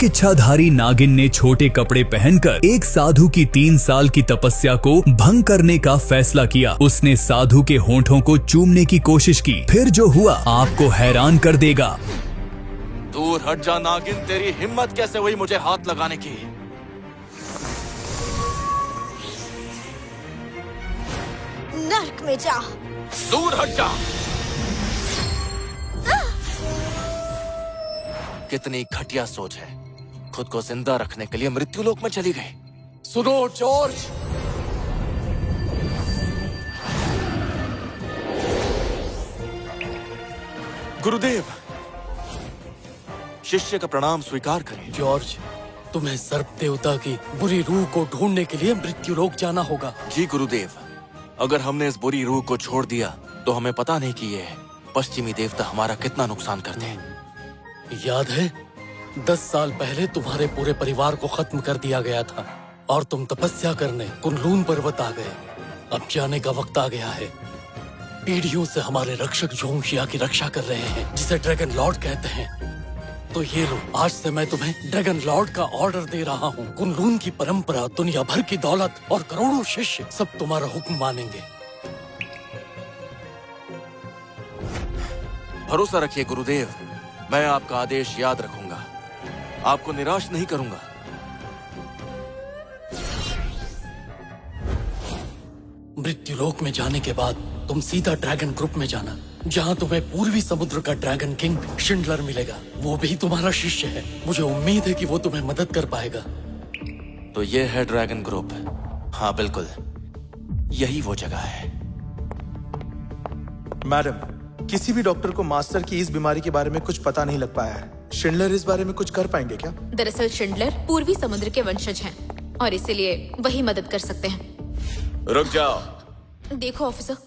इच्छाधारी नागिन ने छोटे कपड़े पहनकर एक साधु की 3 साल की तपस्या को भंग करने का फैसला किया। उसने साधु के होंठों को चूमने की कोशिश की। फिर जो हुआ आपको हैरान कर देगा। दूर हट जा नागिन, तेरी हिम्मत कैसे हुई मुझे हाथ लगाने की? नर्क में जा। दूर हट जा। कितनी घटिया सोच है, खुद को जिंदा रखने के लिए मृत्युलोक में चली गई। सुनो जॉर्ज, गुरुदेव, शिष्य का प्रणाम स्वीकार करें। जॉर्ज, तुम्हें सर्प देवता की बुरी रूह को ढूंढने के लिए मृत्युलोक जाना होगा। जी गुरुदेव, अगर हमने इस बुरी रूह को छोड़ दिया तो हमें पता नहीं कि ये पश्चिमी देवता हमारा कितना नुकसान करते हैं। याद है 10 साल पहले तुम्हारे पूरे परिवार को खत्म कर दिया गया था और तुम तपस्या करने कुनलून पर्वत आ गए। अब जाने का वक्त आ गया है। पीढ़ियों से हमारे रक्षक जोंगशिया की रक्षा कर रहे हैं, जिसे ड्रैगन लॉर्ड कहते हैं। तो ये लो, आज से मैं तुम्हें ड्रैगन लॉर्ड का ऑर्डर दे रहा हूँ। कुनलून की परंपरा, दुनिया भर की दौलत और करोड़ों शिष्य सब तुम्हारा हुक्म मानेंगे। भरोसा रखिए गुरुदेव, मैं आपका आदेश याद रखूंगा, आपको निराश नहीं करूंगा। मृत्युलोक में जाने के बाद तुम सीधा ड्रैगन ग्रुप में जाना, जहाँ तुम्हें पूर्वी समुद्र का ड्रैगन किंग शिंडलर मिलेगा। वो भी तुम्हारा शिष्य है। मुझे उम्मीद है कि वो तुम्हें मदद कर पाएगा। तो ये है ड्रैगन ग्रुप। हाँ बिल्कुल, यही वो जगह है। मैडम, किसी भी डॉक्टर को मास्टर की इस बीमारी के बारे में कुछ पता नहीं लग पाया है। शिंडलर इस बारे में कुछ कर पाएंगे क्या? दरअसल शिंडलर पूर्वी समुद्र के वंशज हैं और इसीलिए वही मदद कर सकते हैं। रुक जाओ। देखो ऑफिसर,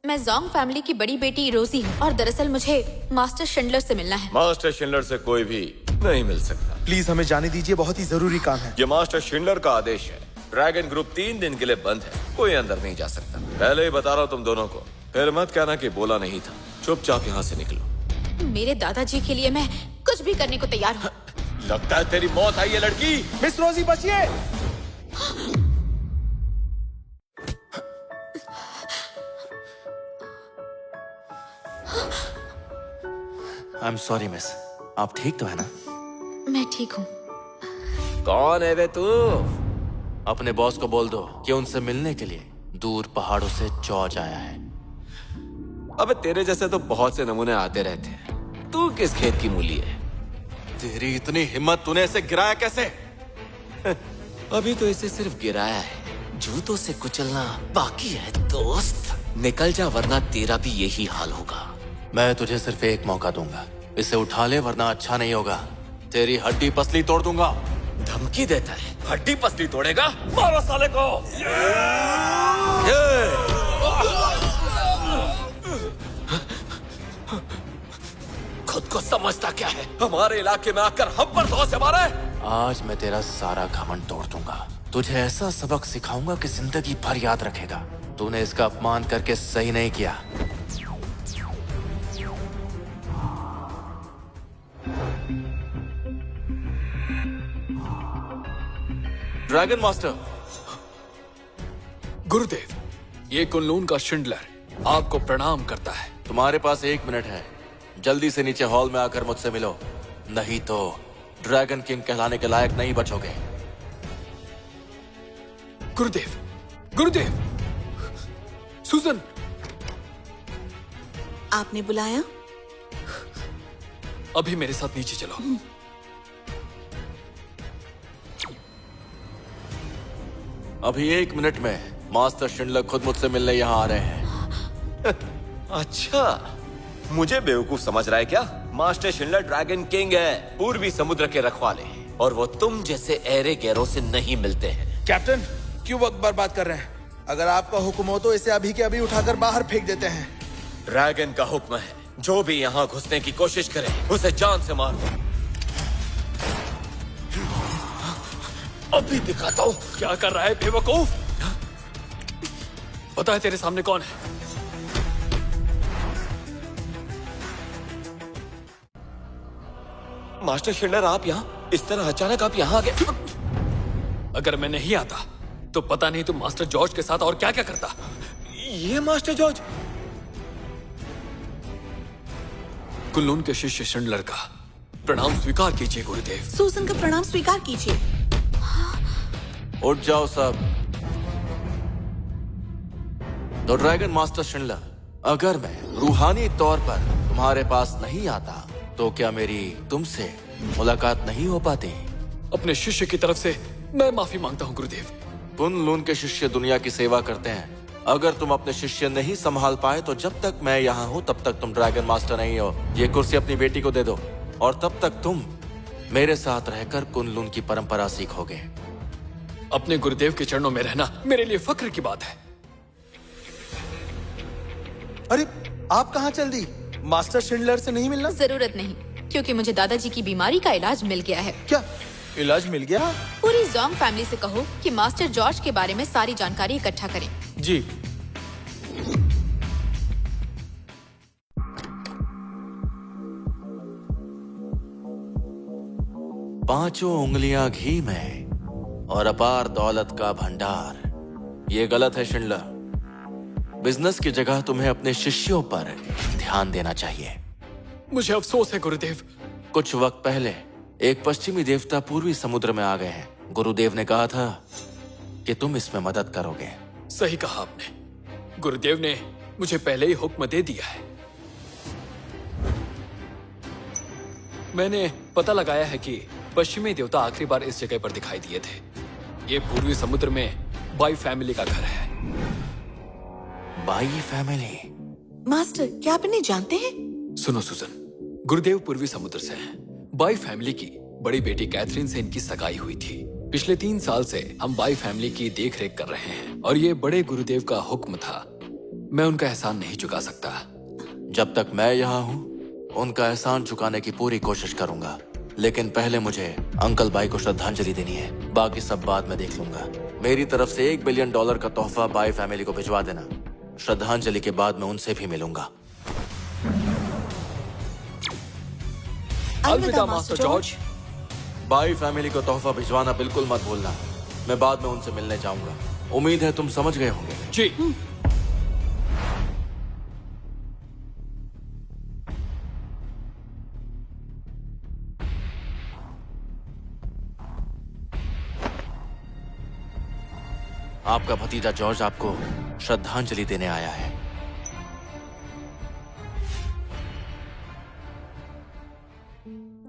मैं जोंग फैमिली की बड़ी बेटी रोजी हूँ और दरअसल मुझे मास्टर शिंडलर से मिलना है। मास्टर शिंडलर से कोई भी नहीं मिल सकता। प्लीज हमें जाने दीजिए, बहुत ही जरूरी काम है। ये मास्टर शिंडलर का आदेश है। ड्रैगन ग्रुप 3 दिन के लिए बंद है, कोई अंदर नहीं जा सकता। पहले ही बता रहा हूँ तुम दोनों को, फिर मत कहना कि बोला नहीं था। चुपचाप यहाँ से निकलो। मेरे दादाजी के लिए मैं कुछ भी करने को तैयार हूँ। लगता है तेरी मौत आई है लड़की। मिस रोजी बचिए। आई एम सॉरी मिस, आप ठीक तो है ना? मैं ठीक हूँ। कौन है वे तू? अपने बॉस को बोल दो कि उनसे मिलने के लिए दूर पहाड़ों से जॉर्ज आया है। अबे तेरे जैसे तो बहुत से नमूने आते रहते हैं। तू किस खेत की मूली है? तेरी इतनी हिम्मत, तूने इसे गिराया कैसे? अभी तो इसे सिर्फ गिराया है, जूतों से कुचलना बाकी है दोस्त। निकल जा वरना तेरा भी यही हाल होगा। मैं तुझे सिर्फ एक मौका दूंगा, इसे उठा ले वरना अच्छा नहीं होगा। तेरी हड्डी पसली तोड़ दूंगा। धमकी देता है? हड्डी पसली तोड़ेगा? मारो साले को। खुद को समझता क्या है? हमारे इलाके में आकर हम पर धौंसे मारे। आज मैं तेरा सारा घमंड तोड़ दूंगा। तुझे ऐसा सबक सिखाऊंगा कि जिंदगी भर याद रखेगा। तूने इसका अपमान करके सही नहीं किया। Dragon master. गुरुदेव, ये कुनलून का शिंडलर आपको प्रणाम करता है। तुम्हारे पास 1 मिनट है, जल्दी से नीचे हॉल में आकर मुझसे मिलो, नहीं तो ड्रैगन किंग कहलाने के लायक नहीं बचोगे। गुरुदेव, गुरुदेव, सुजन। आपने बुलाया? अभी मेरे साथ नीचे चलो। अभी 1 मिनट में मास्टर शिंडलर खुद मुझसे मिलने यहाँ आ रहे हैं। अच्छा, मुझे बेवकूफ समझ रहा है क्या? मास्टर शिंडलर ड्रैगन किंग है, पूर्वी समुद्र के रखवाले, और वो तुम जैसे ऐरे गैरों से नहीं मिलते हैं। कैप्टन, क्यों वक्त बर्बाद कर रहे हैं? अगर आपका हुक्म हो तो इसे अभी के अभी उठाकर बाहर फेंक देते हैं। ड्रैगन का हुक्म है, जो भी यहाँ घुसने की कोशिश करे उसे जान से मार दो। अभी दिखाता हूँ। क्या कर रहा है बेवकूफ? पता है तेरे सामने कौन है? मास्टर शिंडलर, आप यहाँ इस तरह अचानक आप यहाँ आ गए? अगर मैं नहीं आता तो पता नहीं तुम मास्टर जॉर्ज के साथ और क्या क्या करता। ये मास्टर जॉर्ज? कुनलून के शिष्य शिंडलर का प्रणाम स्वीकार कीजिए गुरुदेव। सूजन का प्रणाम स्वीकार कीजिए। उठ जाओ सब। तो ड्रैगन मास्टर शिंडलर, अगर मैं रूहानी तौर पर तुम्हारे पास नहीं आता तो क्या मेरी तुमसे मुलाकात नहीं हो पाती? अपने शिष्य की तरफ से मैं माफी मांगता हूँ गुरुदेव। कुनलून के शिष्य दुनिया की सेवा करते हैं। अगर तुम अपने शिष्य नहीं संभाल पाए तो जब तक मैं यहाँ हूँ तब तक तुम ड्रैगन मास्टर नहीं हो। ये कुर्सी अपनी बेटी को दे दो और तब तक तुम मेरे साथ रहकर कुनलून की परंपरा सीखोगे। अपने गुरुदेव के चरणों में रहना मेरे लिए फक्र की बात है। अरे आप कहाँ चल दी? मास्टर शिंडलर से नहीं मिलना? जरूरत नहीं, क्योंकि मुझे दादाजी की बीमारी का इलाज मिल गया है। क्या इलाज मिल गया? पूरी जोंग फैमिली से कहो कि मास्टर जॉर्ज के बारे में सारी जानकारी इकट्ठा करें। जी। पांचों उंगलियां घी में और अपार दौलत का भंडार। ये गलत है शिंडलर। बिजनेस की जगह तुम्हें अपने शिष्यों पर ध्यान देना चाहिए। मुझे अफसोस है गुरुदेव। कुछ वक्त पहले एक पश्चिमी देवता पूर्वी समुद्र में आ गए हैं। गुरुदेव ने कहा था कि तुम इसमें मदद करोगे। सही कहा आपने। गुरुदेव ने मुझे पहले ही हुक्म दे दिया है। मैंने पता लगाया है कि पश्चिमी देवता आखिरी बार इस जगह पर दिखाई दिए थे। ये पूर्वी समुद्र में बाई फैमिली का घर है। By family? मास्टर, क्या आप इन्हें जानते हैं? सुनो सुजन, गुरुदेव पूर्वी समुद्र से हैं। बाई फैमिली की बड़ी बेटी कैथरीन से इनकी सगाई हुई थी। पिछले 3 साल से हम बाई फैमिली की देख रेख कर रहे हैं और ये बड़े गुरुदेव का हुक्म था। मैं उनका एहसान नहीं चुका सकता। जब तक मैं यहाँ हूँ उनका एहसान चुकाने की पूरी कोशिश करूंगा, लेकिन पहले मुझे अंकल बाई को श्रद्धांजलि देनी है। बाकी सब बाद में देख लूंगा। मेरी तरफ से $1 बिलियन का तोहफा बाई फैमिली को भिजवा देना। श्रद्धांजलि के बाद मैं उनसे भी मिलूंगा। अलविदा मास्टर जॉर्ज। बाई फैमिली को तोहफा भिजवाना बिल्कुल मत भूलना। मैं बाद में उनसे मिलने जाऊंगा। उम्मीद है तुम समझ गए होंगे। जी। आपका भतीजा जॉर्ज आपको श्रद्धांजलि देने आया है।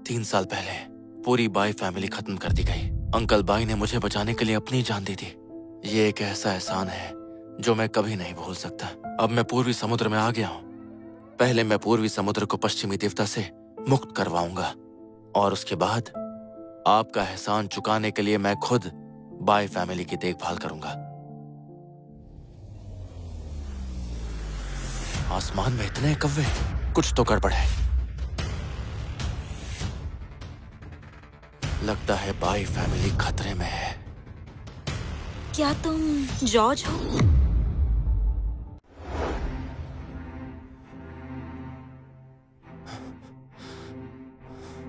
तीन साल पहले पूरी बाई फैमिली खत्म कर दी गई। अंकल बाई ने मुझे बचाने के लिए अपनी जान दी थी। ये एक ऐसा एहसान है जो मैं कभी नहीं भूल सकता। अब मैं पूर्वी समुद्र में आ गया हूँ। पहले मैं पूर्वी समुद्र को पश्चिमी देवता से मुक्त करवाऊंगा और उसके बाद आपका एहसान चुकाने के लिए मैं खुद बाई फैमिली की देखभाल करूंगा। आसमान में इतने कौवे, कुछ तो गड़बड़ है। लगता है बाई फैमिली खतरे में है। क्या तुम जॉर्ज हो?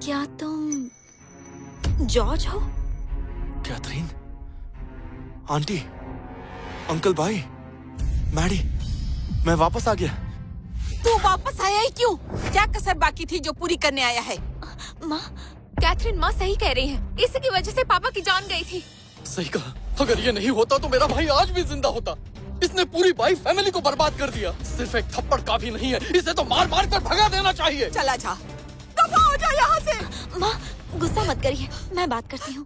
क्या तुम जॉर्ज हो? Catherine, aunty, uncle bye, Maddy, मैं वापस आ गया। तू वापस आया ही क्यों? क्या कसर बाकी थी जो पूरी करने आया है? माँ, कैथरीन माँ सही कह रही है। इसी की वजह से पापा की जान गई थी। सही कहा। अगर ये नहीं होता तो मेरा भाई आज भी जिंदा होता। इसने पूरी बाई फैमिली को बर्बाद कर दिया। सिर्फ एक थप्पड़ काफी नहीं है, इसे तो मार मार कर भगा देना चाहिए। चला जा, दफा हो जा यहाँ से। माँ, गुस्सा मत करिए, मैं बात करती हूँ।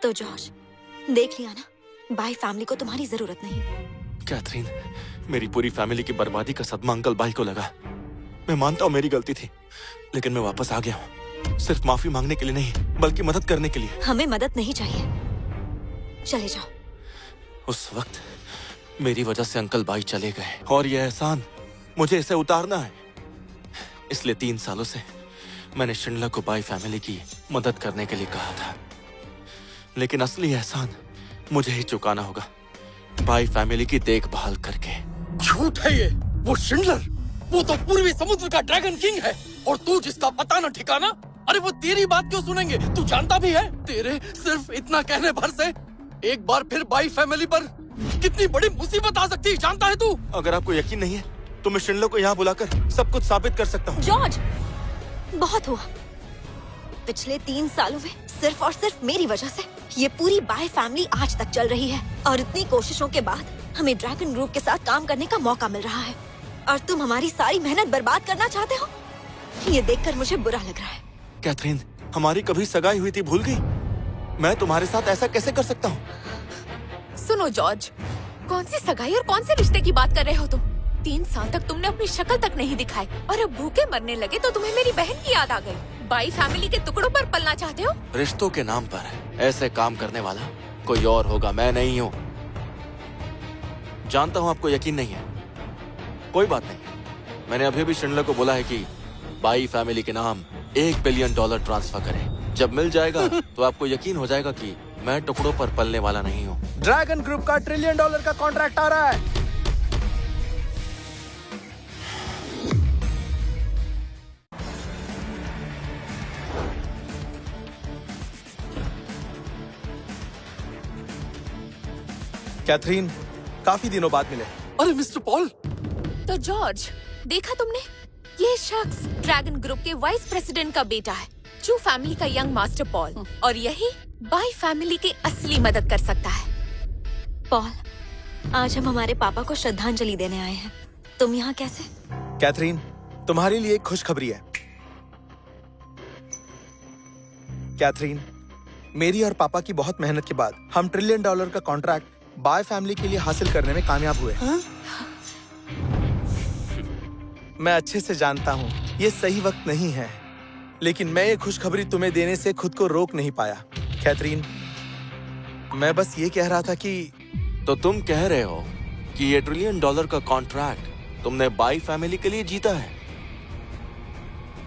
तो जॉर्ज, देख लिया ना, बाई फैमिली को तुम्हारी जरूरत नहीं। कैथरीन, मेरी पूरी फैमिली की बर्बादी का सदमा अंकल बाई को लगा। मैं मानता हूँ मेरी गलती थी, लेकिन मैं वापस आ गया हूँ। सिर्फ माफी मांगने के लिए नहीं, बल्कि मदद करने के लिए। हमें मदद नहीं चाहिए, चले जाओ। उस वक्त मेरी वजह से अंकल बाई चले गए और यह एहसान मुझे इसे उतारना है। इसलिए 3 सालों से मैंने शिंडलर को बाई फैमिली की मदद करने के लिए कहा था, लेकिन असली एहसान मुझे ही चुकाना होगा, बाई फैमिली की देखभाल करके। झूठ है ये। वो शिंडलर, वो तो पूर्वी समुद्र का ड्रैगन किंग है। और तू जिसका पता न ठिकाना, अरे वो तेरी बात क्यों सुनेंगे? तू जानता भी है तेरे सिर्फ इतना कहने भर से एक बार फिर बाई फैमिली पर कितनी बड़ी मुसीबत आ सकती है, जानता है तू? अगर आपको यकीन नहीं है तो मैं शिंडलर को यहाँ बुलाकर सब कुछ साबित कर सकता हूँ। जॉर्ज, बहुत हुआ। पिछले 3 सालों में सिर्फ और सिर्फ मेरी वजह से ये पूरी बाय फैमिली आज तक चल रही है, और इतनी कोशिशों के बाद हमें ड्रैगन ग्रुप के साथ काम करने का मौका मिल रहा है, और तुम हमारी सारी मेहनत बर्बाद करना चाहते हो। ये देखकर मुझे बुरा लग रहा है। कैथरीन, हमारी कभी सगाई हुई थी, भूल गई? मैं तुम्हारे साथ ऐसा कैसे कर सकता हूँ? सुनो जॉर्ज, कौन सी सगाई और कौन से रिश्ते की बात कर रहे हो तुम? 3 साल तक तुमने अपनी शक्ल तक नहीं दिखाई, और अब भूखे मरने लगे तो तुम्हें मेरी बहन की याद आ गई। बाई फैमिली के टुकड़ों पर पलना चाहते हो? रिश्तों के नाम पर ऐसे काम करने वाला कोई और होगा, मैं नहीं हूँ। जानता हूँ आपको यकीन नहीं है, कोई बात नहीं। मैंने अभी भी शिंडलर को बोला है कि बाई फैमिली के नाम $1 बिलियन ट्रांसफर करें। जब मिल जाएगा तो आपको यकीन हो जाएगा कि मैं टुकड़ों पर पलने वाला नहीं हूँ। ड्रैगन ग्रुप का $1 ट्रिलियन का कॉन्ट्रैक्ट आ रहा है। कैथरीन, काफी दिनों बाद मिले। अरे मिस्टर पॉल, तो जॉर्ज, देखा तुमने? ये शख्स ड्रैगन ग्रुप के वाइस प्रेसिडेंट का बेटा है, चू फैमिली का यंग मास्टर पॉल, और यही बाई फैमिली की असली मदद कर सकता है। पॉल, आज हम हमारे पापा को श्रद्धांजलि देने आए हैं। तुम यहाँ कैसे? कैथरीन, तुम्हारे लिए एक खुशखबरी है। कैथरीन, मेरी और पापा की बहुत मेहनत के बाद हम $1 ट्रिलियन का कॉन्ट्रैक्ट बाय फैमिली के लिए हासिल करने में कामयाब हुए। मैं अच्छे से जानता हूँ ये सही वक्त नहीं है, लेकिन मैं ये खुशखबरी तुम्हें देने से खुद को रोक नहीं पाया। कैथरीन, मैं बस ये कह रहा था कि तो तुम कह रहे हो कि ये $1 ट्रिलियन का कॉन्ट्रैक्ट तुमने बाई फैमिली के लिए जीता है?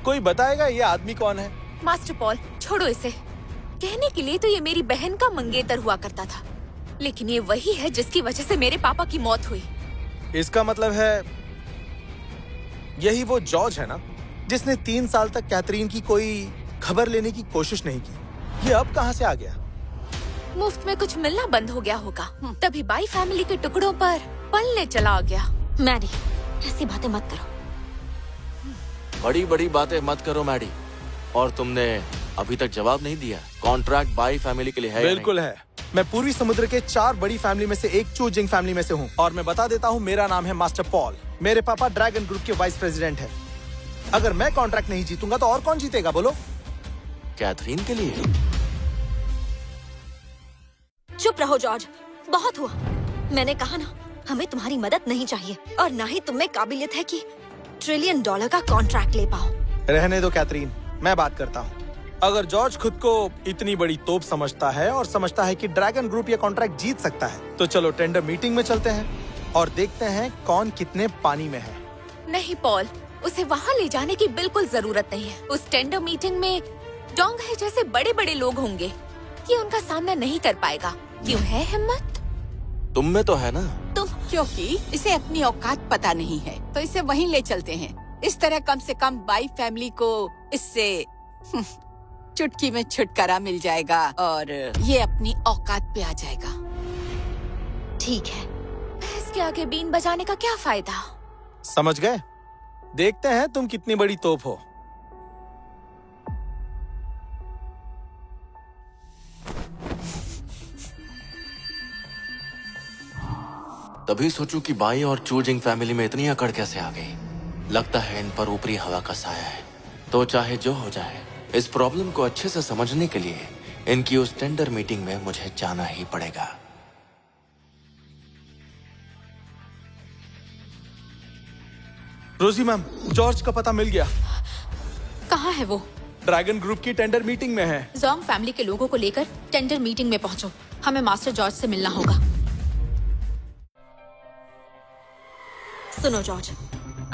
कोई बताएगा ये आदमी कौन है? मास्टर पॉल, छोड़ो इसे। कहने के लिए तो ये मेरी बहन का मंगेतर हुआ करता था, लेकिन ये वही है जिसकी वजह से मेरे पापा की मौत हुई। इसका मतलब है यही वो जॉर्ज है ना, जिसने 3 साल तक कैथरीन की कोई खबर लेने की कोशिश नहीं की। ये अब कहाँ से आ गया? मुफ्त में कुछ मिलना बंद हो गया होगा, तभी बाई फैमिली के टुकड़ों पर पलने चला आ गया। मैडी, ऐसी बातें मत करो। बड़ी बड़ी बातें मत करो मैडी। और तुमने अभी तक जवाब नहीं दिया, कॉन्ट्रैक्ट बाई फैमिली के लिए है? बिल्कुल है। मैं पूर्वी समुद्र के 4 बड़ी फैमिली में से एक चूजिंग फैमिली में से हूँ, और मैं बता देता हूँ, मेरा नाम है मास्टर पॉल। मेरे पापा ड्रैगन ग्रुप के वाइस प्रेसिडेंट हैं। अगर मैं कॉन्ट्रैक्ट नहीं जीतूंगा तो और कौन जीतेगा बोलो? कैथरीन के लिए? चुप रहो जॉर्ज, बहुत हुआ। मैंने कहा ना, हमें तुम्हारी मदद नहीं चाहिए, और ना ही तुम में काबिलियत है कि $1 ट्रिलियन का कॉन्ट्रैक्ट ले पाओ। रहने दो कैथरीन, मैं बात करता हूँ। अगर जॉर्ज खुद को इतनी बड़ी तोप समझता है और समझता है कि ड्रैगन ग्रुप ये कॉन्ट्रैक्ट जीत सकता है, तो चलो टेंडर मीटिंग में चलते हैं और देखते हैं कौन कितने पानी में है। नहीं पॉल, उसे वहाँ ले जाने की बिल्कुल जरूरत नहीं है। उस टेंडर मीटिंग में डोंग है जैसे बड़े बड़े लोग होंगे, ये उनका सामना नहीं कर पाएगा। क्यों है हिम्मत? तुम में तो है ना। तुम क्योंकि इसे अपनी औकात पता नहीं है, तो इसे वहीं ले चलते हैं। इस तरह कम से कम बाई फैमिली को इससे चुटकी में छुटकारा मिल जाएगा और ये अपनी औकात पे आ जाएगा। ठीक है। इसके आगे बीन बजाने का क्या फायदा? समझ गए? देखते हैं तुम कितनी बड़ी तोप हो। तभी सोचूं कि बाई और चूजिंग फैमिली में इतनी अकड़ कैसे आ गई। लगता है इन पर ऊपरी हवा का साया है। तो चाहे जो हो जाए, इस प्रॉब्लम को अच्छे से समझने के लिए इनकी उस टेंडर मीटिंग में मुझे जाना ही पड़ेगा। रोजी मैम, जॉर्ज का पता मिल गया। कहाँ है वो? ड्रैगन ग्रुप की टेंडर मीटिंग में है। जोंग फैमिली के लोगों को लेकर टेंडर मीटिंग में पहुंचो। हमें मास्टर जॉर्ज से मिलना होगा। सुनो जॉर्ज,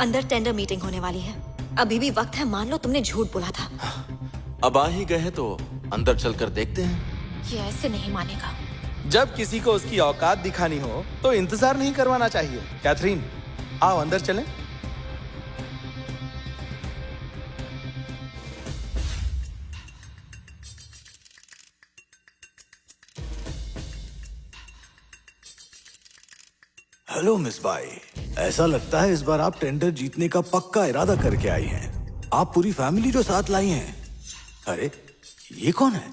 अंदर टेंडर मीटिंग होने वाली है। अभी भी वक्त है, मान लो तुमने झूठ बोला था। अब आ ही गए हैं तो अंदर चलकर देखते हैं। ये ऐसे नहीं मानेगा। जब किसी को उसकी औकात दिखानी हो तो इंतजार नहीं करवाना चाहिए। कैथरीन, आओ अंदर चलें। Hello miss by. ऐसा लगता है इस बार आप टेंडर जीतने का पक्का इरादा करके आई हैं। आप पूरी फैमिली जो साथ लाई हैं। अरे ये कौन है?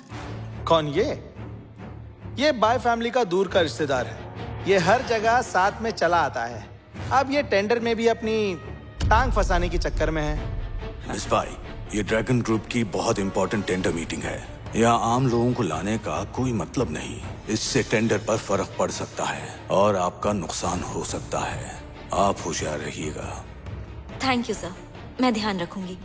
कौन ये बाय फैमिली का दूर का रिश्तेदार है। ये हर जगह साथ में चला आता है। अब ये टेंडर में भी अपनी टांग फंसाने के चक्कर में है। मिस बाई, ये ड्रैगन ग्रुप की बहुत इंपॉर्टेंट टेंडर मीटिंग है। यहाँ आम लोगों को लाने का कोई मतलब नहीं। इससे टेंडर पर फर्क पड़ सकता है और आपका नुकसान हो सकता है। आप होशियार रहिएगा। थैंक यू सर, मैं ध्यान रखूंगी।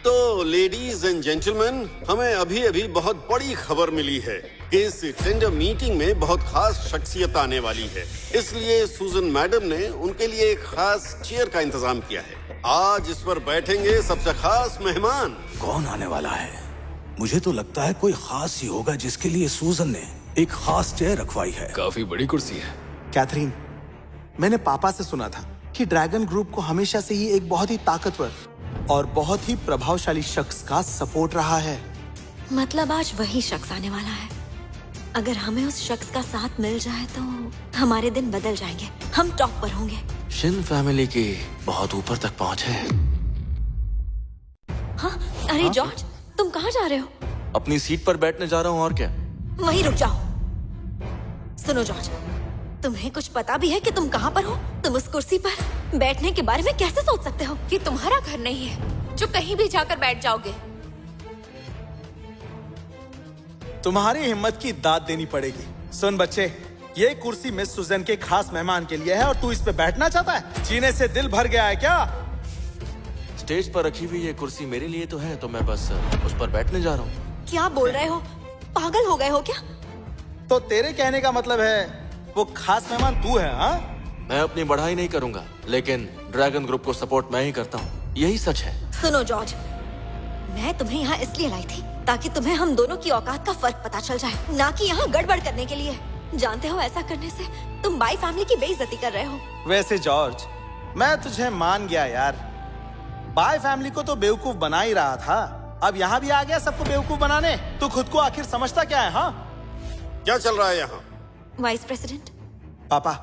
तो लेडीज एंड जेंटलमैन, हमें अभी अभी बहुत बड़ी खबर मिली है कि इस टेंडर मीटिंग में बहुत खास शख्सियत आने वाली है। इसलिए सुजन मैडम ने उनके लिए एक खास चेयर का इंतजाम किया है। आज इस पर बैठेंगे सबसे खास मेहमान। कौन आने वाला है? मुझे तो लगता है कोई खास ही होगा जिसके लिए सूजन ने एक खास चेयर रखवाई है। काफी बड़ी कुर्सी है। कैथरीन, मैंने पापा से सुना था कि ड्रैगन ग्रुप को हमेशा से ही एक बहुत ही ताकतवर और बहुत ही प्रभावशाली शख्स का सपोर्ट रहा है। मतलब आज वही शख्स आने वाला है। अगर हमें उस शख्स का साथ मिल जाए तो हमारे दिन बदल जाएंगे। हम टॉप पर होंगे। शिन फैमिली की बहुत ऊपर तक पहुंच है। हाँ? अरे जॉर्ज, तुम कहाँ जा रहे हो? अपनी सीट पर बैठने जा रहा हूँ, और क्या। वहीं रुक जाओ। सुनो जॉर्ज, तुम्हें कुछ पता भी है कि तुम कहाँ पर हो? तुम उस कुर्सी पर बैठने के बारे में कैसे सोच सकते हो? ये तुम्हारा घर नहीं है जो कहीं भी जाकर बैठ जाओगे। तुम्हारी हिम्मत की दाद देनी पड़ेगी। सुन बच्चे, ये कुर्सी मिस सुजन के खास मेहमान के लिए है और तू इस पे बैठना चाहता है? जीने से दिल भर गया है क्या? स्टेज पर रखी हुई ये कुर्सी मेरे लिए तो है, तो मैं बस उस पर बैठने जा रहा हूँ। क्या बोल रहे हो? पागल हो गए हो क्या? तो तेरे कहने का मतलब है वो खास मेहमान तू है? हाँ, मैं अपनी बढ़ाई नहीं करूंगा, लेकिन ड्रैगन ग्रुप को सपोर्ट मैं ही करता हूँ। यही सच है। सुनो जॉर्ज, मैं तुम्हें यहाँ इसलिए लाई थी ताकि तुम्हें हम दोनों की औकात का फर्क पता चल जाए, ना कि यहाँ गड़बड़ करने के लिए। जानते हो, ऐसा करने से तुम बाई फैमिली की बेइज्जती कर रहे हो। वैसे जॉर्ज, मैं तुझे मान गया यार। बाय फैमिली को तो बेवकूफ बना ही रहा था, अब यहाँ भी आ गया सबको बेवकूफ बनाने। तू खुद को आखिर समझता क्या है? हाँ, क्या चल रहा है यहाँ? वाइस प्रेसिडेंट, पापा,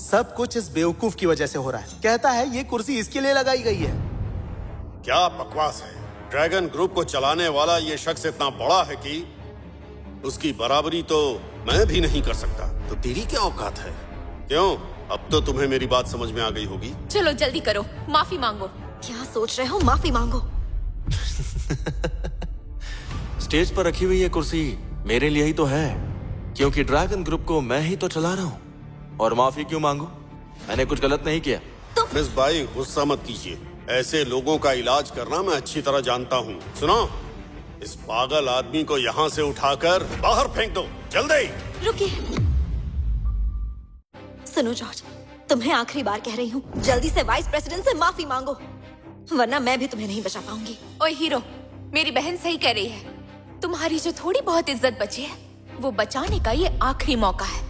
सब कुछ इस बेवकूफ की वजह से हो रहा है। कहता है ये कुर्सी इसके लिए लगाई गई है। क्या बकवास है। ड्रैगन ग्रुप को चलाने वाला ये शख्स इतना बड़ा है कि उसकी बराबरी तो मैं भी नहीं कर सकता। तो तेरी क्या औकात है? क्यों, अब तो तुम्हें मेरी बात समझ में आ गई होगी। चलो जल्दी करो, माफी मांगो। क्या सोच रहे हो? माफी मांगो। स्टेज पर रखी हुई ये कुर्सी मेरे लिए ही तो है, क्योंकि ड्रैगन ग्रुप को मैं ही तो चला रहा हूँ। और माफी क्यों मांगू? मैंने कुछ गलत नहीं किया। मिस बाई, गुस्सा मत कीजिए। ऐसे लोगों का इलाज करना मैं अच्छी तरह जानता हूँ। सुनो, इस पागल आदमी को यहाँ से उठाकर बाहर फेंक दो, जल्दी। रुकिए। सुनो जॉर्ज, तुम्हें आखिरी बार कह रही हूँ, जल्दी से वाइस प्रेसिडेंट से माफी मांगो, वरना मैं भी तुम्हें नहीं बचा पाऊंगी। ओए हीरो, मेरी बहन सही कह रही है। तुम्हारी जो थोड़ी बहुत इज्जत बची है, वो बचाने का ये आखिरी मौका है।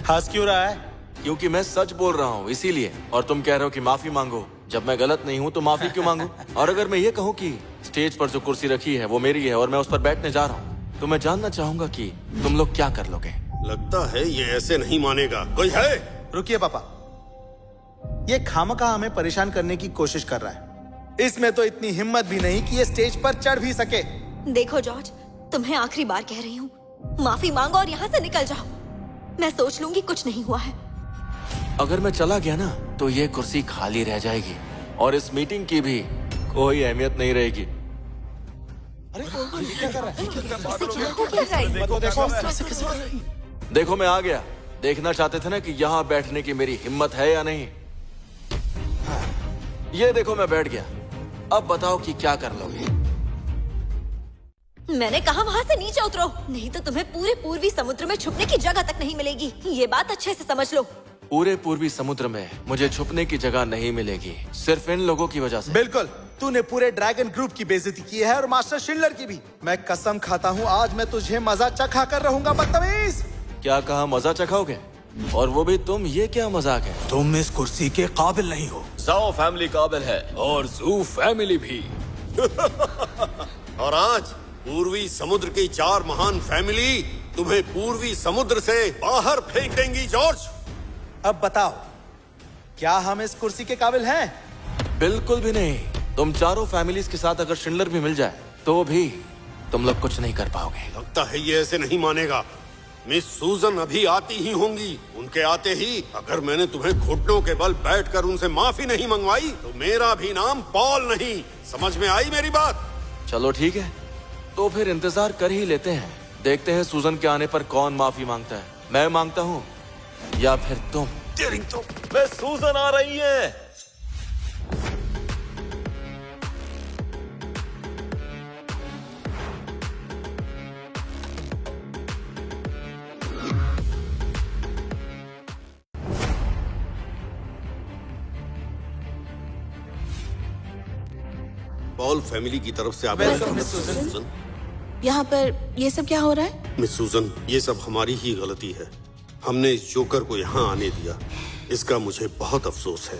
हंस क्यों रहा है? क्योंकि मैं सच बोल रहा हूँ, इसीलिए। और तुम कह रहे हो कि माफी मांगो। जब मैं गलत नहीं हूँ तो माफी क्यों मांगू? और अगर मैं ये कहूँ कि स्टेज पर जो कुर्सी रखी है वो मेरी है और मैं उस पर बैठने जा रहा हूँ, तो मैं जानना चाहूंगा कि तुम लोग क्या कर लोगे। लगता है ये ऐसे नहीं मानेगा। कोई है? रुकिए पापा, ये खामखा हमें परेशान करने की कोशिश कर रहा है। इसमें तो इतनी हिम्मत भी नहीं कि ये स्टेज पर चढ़ भी सके। देखो जॉर्ज, तुम्हें आखिरी बार कह रही हूँ, माफी मांगो और यहाँ से निकल जाओ। मैं सोच लूंगी कुछ नहीं हुआ है। अगर मैं चला गया ना तो ये कुर्सी खाली रह जाएगी और इस मीटिंग की भी कोई अहमियत नहीं रहेगी। अरे क्या कर रहा है? क्या हो गया? देखो, मैं आ गया। देखना चाहते थे ना कि यहाँ बैठने की मेरी हिम्मत है या नहीं। ये देखो, मैं बैठ गया। अब बताओ कि क्या कर लोगे। मैंने कहा वहाँ से नीचे उतरो, नहीं तो तुम्हें पूरे पूर्वी समुद्र में छुपने की जगह तक नहीं मिलेगी। ये बात अच्छे से समझ लो। पूरे पूर्वी समुद्र में मुझे छुपने की जगह नहीं मिलेगी, सिर्फ इन लोगों की वजह से। बिल्कुल, तूने पूरे ड्रैगन ग्रुप की बेइज्जती की है और मास्टर शिंडलर की भी। मैं कसम खाता हूँ, आज मैं तुझे मजा चखा कर रहूंगा, बदतमीज। क्या कहा? मजा चखाओगे? और वो भी तुम? ये क्या मजाक है? तुम इस कुर्सी के काबिल नहीं हो। जाओ फैमिली काबिल है। और जू फैमिली भी। और आज पूर्वी समुद्र की 4 महान फैमिली तुम्हें पूर्वी समुद्र से बाहर फेंक देंगी जॉर्ज। अब बताओ, क्या हम इस कुर्सी के काबिल हैं? बिल्कुल भी नहीं। तुम चारों फैमिलीज के साथ अगर शिंडलर भी मिल जाए तो भी तुम लोग कुछ नहीं कर पाओगे। लगता है ये ऐसे नहीं मानेगा। मिस सूजन अभी आती ही होंगी। उनके आते ही अगर मैंने तुम्हें घुटनों के बल बैठकर उनसे माफी नहीं मंगवाई तो मेरा भी नाम पॉल नहीं। समझ में आई मेरी बात? चलो ठीक है, तो फिर इंतजार कर ही लेते हैं। देखते हैं सूजन के आने पर कौन माफी मांगता है। मैं मांगता हूँ या फिर तुम? तो मैं सूजन आ रही है। पॉल फैमिली की तरफ से आप मिस सूजन। यहाँ पर ये सब क्या हो रहा है? मिस सूजन, ये सब हमारी ही गलती है। हमने इस जोकर को यहाँ आने दिया। इसका मुझे बहुत अफसोस है।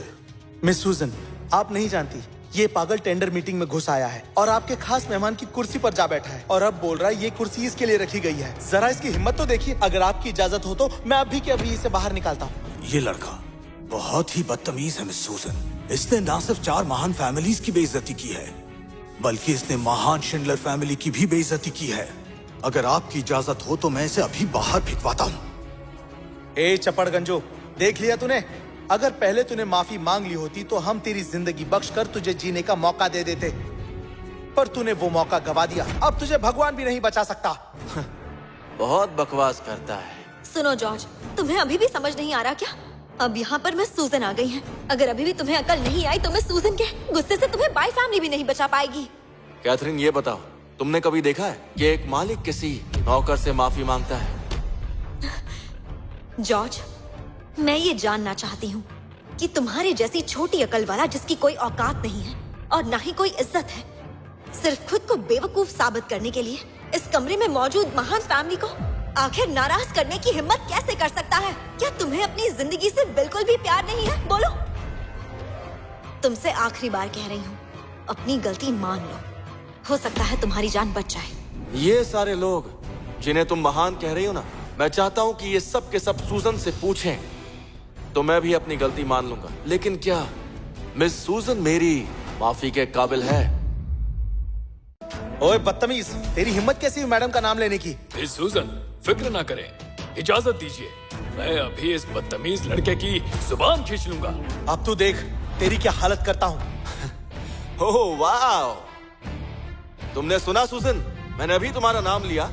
मिस सूजन, आप नहीं जानती, ये पागल टेंडर मीटिंग में घुस आया है और आपके खास मेहमान की कुर्सी पर जा बैठा है और अब बोल रहा है ये कुर्सी इसके लिए रखी गई है। जरा इसकी हिम्मत तो देखिए। अगर आपकी इजाजत हो तो मैं अभी के अभी इसे बाहर निकालता हूँ। ये लड़का बहुत ही बदतमीज है मिस सूजन। इसने ना सिर्फ 4 महान फैमिलीज की बेइज्जती की है, बल्कि इसने महान शिंडलर फैमिली की भी बेइज्जती की है। अगर आपकी इजाजत हो तो मैं इसे अभी बाहर भिजवाता हूँ। ए चपड़ गंजो, देख लिया तूने? अगर पहले तूने माफी मांग ली होती तो हम तेरी जिंदगी बख्श कर तुझे जीने का मौका दे देते, पर तूने वो मौका गवा दिया। अब तुझे भगवान भी नहीं बचा सकता। बहुत बकवास करता है। सुनो जॉर्ज, तुम्हें अभी भी समझ नहीं आ रहा क्या? अब यहाँ पर मिस सूजन आ गई हैं। अगर अभी भी तुम्हें अकल नहीं आई तो मिस सूजन के गुस्से से तुम्हें बाय फैमिली भी नहीं बचा पाएगी। कैथरीन, ये बताओ, तुमने कभी देखा है कि एक मालिक किसी नौकर से माफी मांगता है? जॉर्ज, मैं ये जानना चाहती हूँ कि तुम्हारी जैसी छोटी अकल वाला जिसकी कोई औकात नहीं है और ना ही कोई इज्जत है, सिर्फ खुद को बेवकूफ साबित करने के लिए इस कमरे में मौजूद महान फैमिली को आखिर नाराज करने की हिम्मत कैसे कर सकता है? क्या तुम्हें अपनी जिंदगी से बिल्कुल भी प्यार नहीं है? बोलो। तुमसे आखिरी बार कह रही हूँ, अपनी गलती मान लो। हो सकता है तुम्हारी जान बच जाए। ये सारे लोग जिन्हें तुम महान कह रही हो ना, मैं चाहता हूँ कि ये सब के सब सूजन से पूछें तो मैं भी अपनी गलती मान लूंगा। लेकिन क्या मिस सूजन मेरी माफी के काबिल है? ओए बदतमीज, तेरी हिम्मत कैसी हुई मैडम का नाम लेने की? मिस सूजन, फिक्र ना करें, इजाजत दीजिए। मैं अभी इस बदतमीज लड़के की जुबान खींच लूंगा। अब तू देख तेरी क्या हालत करता हूँ। ओह वाह, तुमने सुना सूजन? मैंने अभी तुम्हारा नाम लिया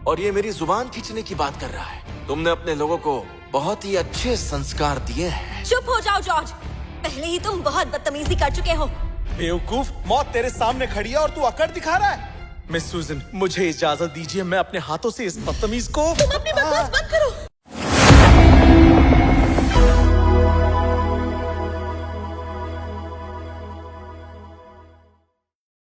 और ये मेरी जुबान खींचने की बात कर रहा है। तुमने अपने लोगों को बहुत ही अच्छे संस्कार दिए हैं। चुप हो जाओ जॉर्ज, पहले ही तुम बहुत बदतमीजी कर चुके हो। बेवकूफ, मौत तेरे सामने खड़ी है और तू अकड़ दिखा रहा है। मिस सूजन, मुझे इजाजत दीजिए, मैं अपने हाथों से इस बदतमीज को। तुम अपनी बकवास बंद करो।